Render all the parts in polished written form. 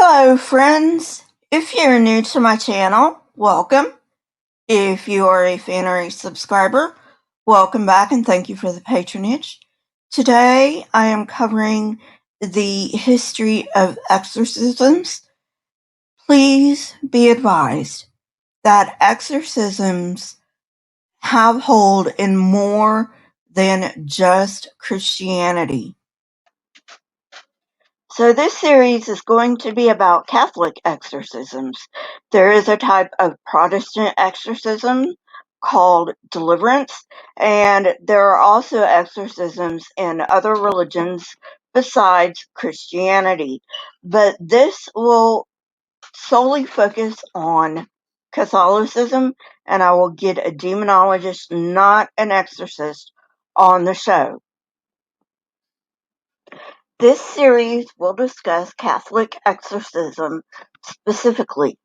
Hello friends, if you're new to my channel, welcome. If you are a fan or a subscriber, welcome back and thank you for the patronage. Today I am covering the history of exorcisms. Please be advised that exorcisms have hold in more than just Christianity. So this series is going to be about Catholic exorcisms. There is a type of Protestant exorcism called deliverance, and there are also exorcisms in other religions besides Christianity. But this will solely focus on Catholicism, and I will get a demonologist, not an exorcist, on the show. This series will discuss Catholic exorcism specifically.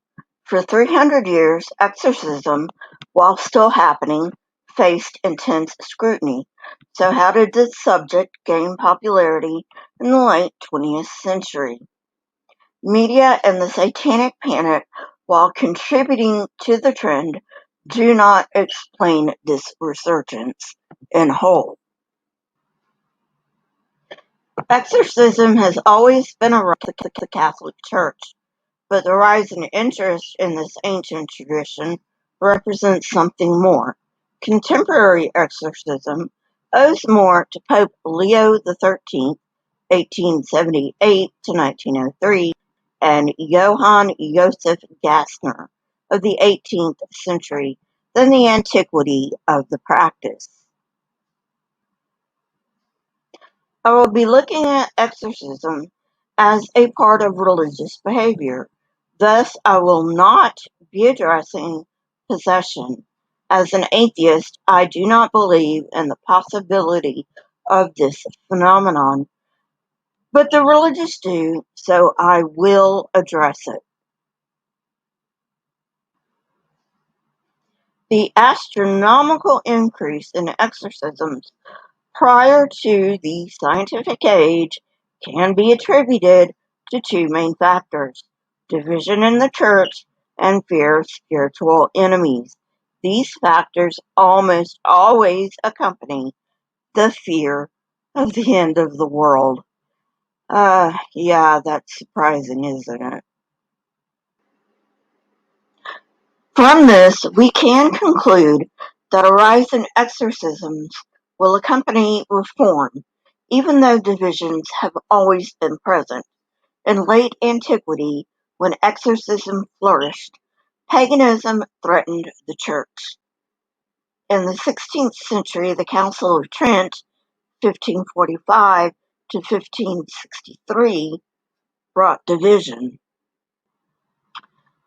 For 300 years, exorcism, while still happening, faced intense scrutiny. So how did this subject gain popularity in the late 20th century? Media and the Satanic panic, while contributing to the trend, do not explain this resurgence in whole. Exorcism has always been a right to the Catholic Church, but the rise in interest in this ancient tradition represents something more. Contemporary exorcism owes more to Pope Leo XIII, 1878 to 1903, and Johann Joseph Gassner of the 18th century than the antiquity of the practice. I will be looking at exorcism as a part of religious behavior. Thus, I will not be addressing possession. As an atheist, I do not believe in the possibility of this phenomenon, but the religious do, so I will address it. The astronomical increase in exorcisms prior to the scientific age can be attributed to two main factors: division in the church and fear of spiritual enemies. These factors almost always accompany the fear of the end of the world. Yeah, that's surprising, isn't it? From this, we can conclude that a rise in exorcisms will accompany reform, even though divisions have always been present. In late antiquity, when exorcism flourished, paganism threatened the church. In the 16th century, the Council of Trent, 1545 to 1563, brought division.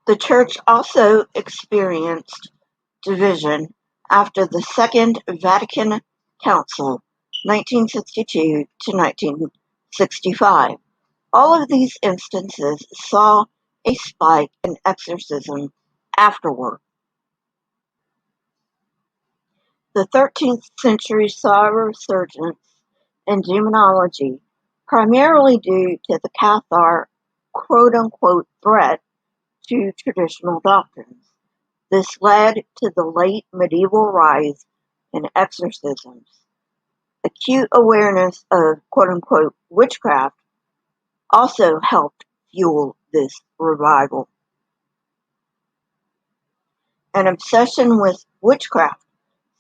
The church also experienced division after the Second Vatican Council, 1962 to 1965. All of these instances saw a spike in exorcism afterward. The 13th century saw a resurgence in demonology, primarily due to the Cathar quote-unquote threat to traditional doctrines. This led to the late medieval rise in exorcisms. Acute awareness of quote-unquote witchcraft also helped fuel this revival. An obsession with witchcraft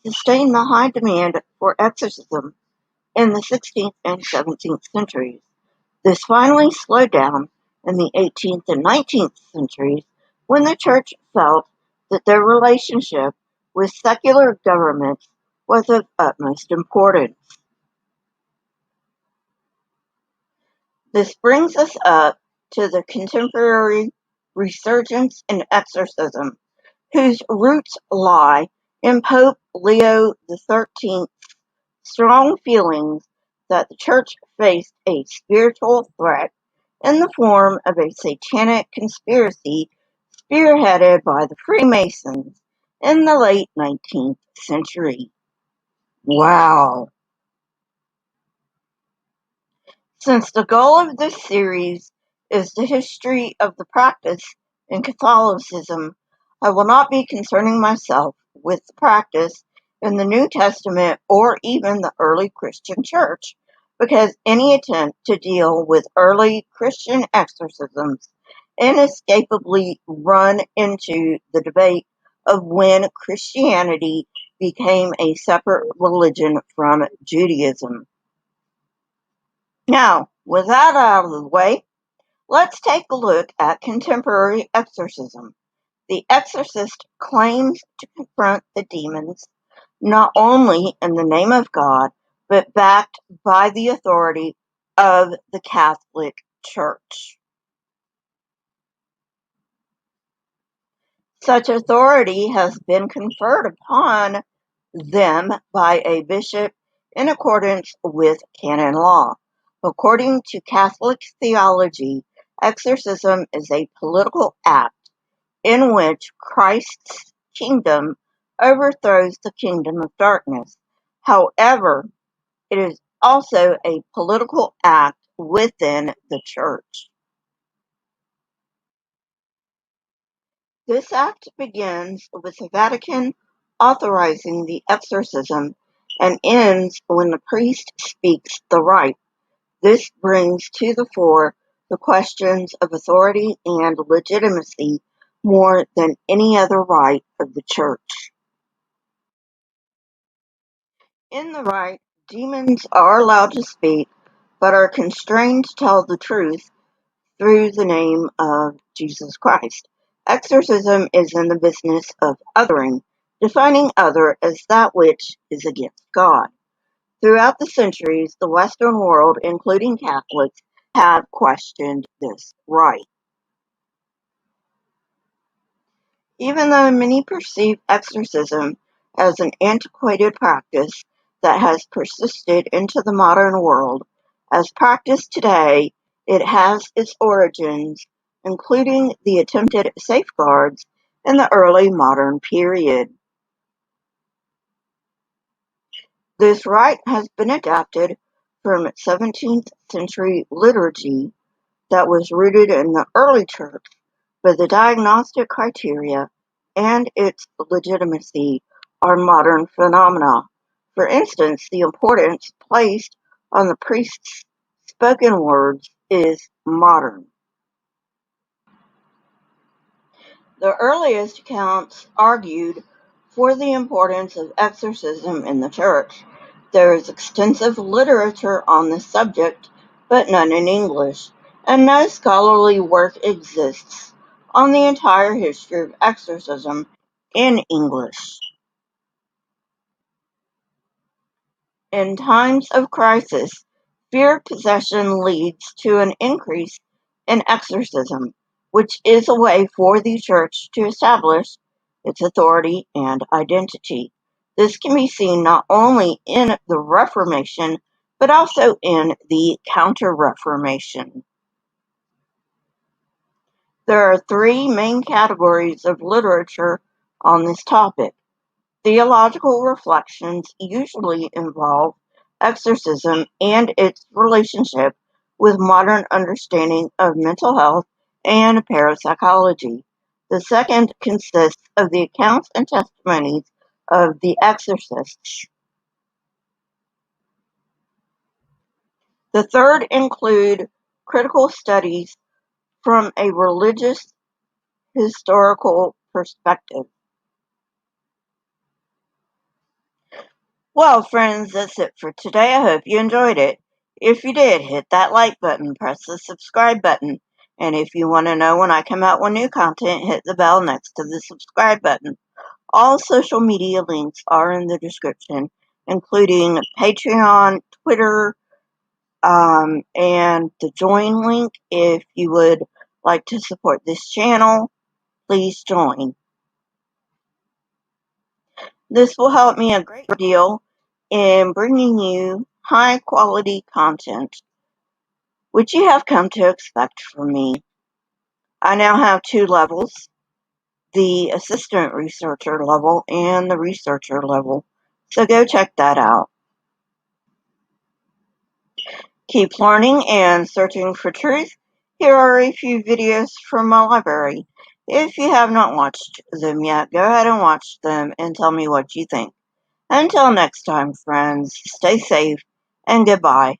sustained the high demand for exorcism in the 16th and 17th centuries. This finally slowed down in the 18th and 19th centuries when the church felt that their relationship with secular governments was of utmost importance. This brings us up to the contemporary resurgence in exorcism, whose roots lie in Pope Leo XIII's strong feelings that the church faced a spiritual threat in the form of a satanic conspiracy spearheaded by the Freemasons in the late 19th century. Wow. Since the goal of this series is the history of the practice in Catholicism, I will not be concerning myself with the practice in the New Testament or even the early Christian church, because any attempt to deal with early Christian exorcisms inescapably run into the debate of when Christianity became a separate religion from Judaism. Now, with that out of the way, let's take a look at contemporary exorcism. The exorcist claims to confront the demons not only in the name of God, but backed by the authority of the Catholic Church. Such authority has been conferred upon them by a bishop in accordance with canon law. According to Catholic theology, exorcism is a political act in which Christ's kingdom overthrows the kingdom of darkness. However, it is also a political act within the church. This act begins with the Vatican authorizing the exorcism and ends when the priest speaks the rite. This brings to the fore the questions of authority and legitimacy more than any other rite of the church. In the rite, demons are allowed to speak, but are constrained to tell the truth through the name of Jesus Christ. Exorcism is in the business of othering, defining other as that which is against God. Throughout the centuries, the Western world, including Catholics, have questioned this rite. Even though many perceive exorcism as an antiquated practice that has persisted into the modern world, as practiced today, it has its origins, including the attempted safeguards, in the early modern period. This rite has been adapted from 17th century liturgy that was rooted in the early church, but the diagnostic criteria and its legitimacy are modern phenomena. For instance, the importance placed on the priest's spoken words is modern. The earliest accounts argued for the importance of exorcism in the Church. There is extensive literature on this subject, but none in English, and no scholarly work exists on the entire history of exorcism in English. In times of crisis, fear of possession leads to an increase in exorcism, which is a way for the Church to establish its authority and identity. This can be seen not only in the Reformation, but also in the Counter-Reformation. There are three main categories of literature on this topic. Theological reflections usually involve exorcism and its relationship with modern understanding of mental health and parapsychology. The second consists of the accounts and testimonies of the exorcists. The third include critical studies from a religious historical perspective. Well, friends, that's it for today. I hope you enjoyed it. If you did, hit that like button, press the subscribe button, and if you want to know when I come out with new content, hit the bell next to the subscribe button. All social media links are in the description, including Patreon, Twitter, and the join link. If you would like to support this channel, please join. This will help me a great deal in bringing you high quality content, which you have come to expect from me. I now have two levels, the assistant researcher level and the researcher level, so go check that out. Keep learning and searching for truth. Here are a few videos from my library. If you have not watched them yet, go ahead and watch them and tell me what you think. Until next time, friends, stay safe and goodbye.